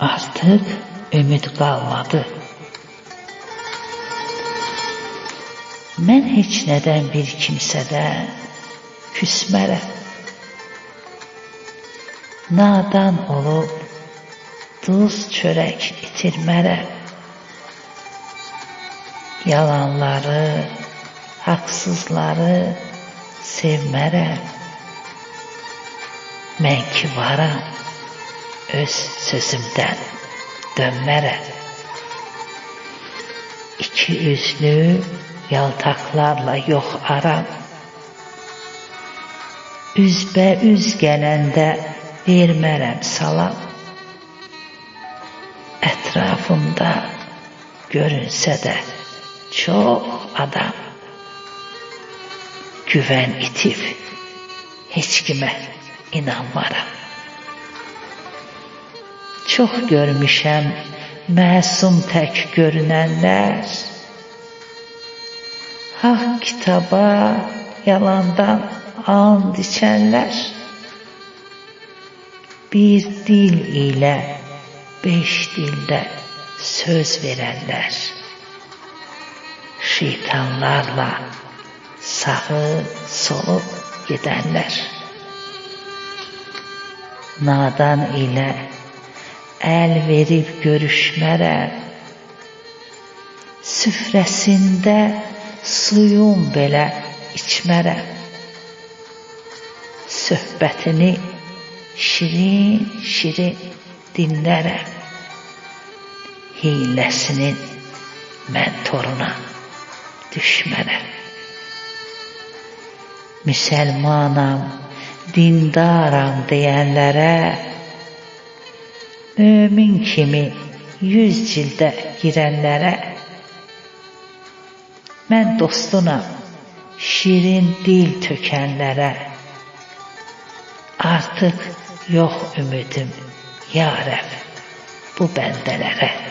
Artık ümid qalmadı. Mən heç nədən bir kimsədən küsmərəm. Nadan olub duz çörək itirmərəm. Yalanları, haqsızları sevmərəm. Mən ki varam, öz sözümdən dönmərəm. İki üzlü yaltaqlarla yox aram. Üzbəüz gələndə vermərəm salam. Ətrafımda görünsə də çox adam. Güvən itib, heç kimə inanmaram. Çox görmüşəm məsum tək görünənlər. Haqq kitaba yalandan and içənlər. Bir dil ilə 5 dildə söz verənlər. Şeytanlarla sağı solup gedənlər. Nadan ilə əl verib görüşmərəm. Süfrəsində suyun belə içmərəm. Söhbətini şirin şirin dinlərəm. Hiləsinin mən toruna düşmərəm. Müsəlmanam, dindaram deyənlərə, mömin kimi 100 cildə girənlərə, mən dostunam, şirin dil tökənlərə, artıq yox ümidim, ya Rəbb, bu bəndələrə.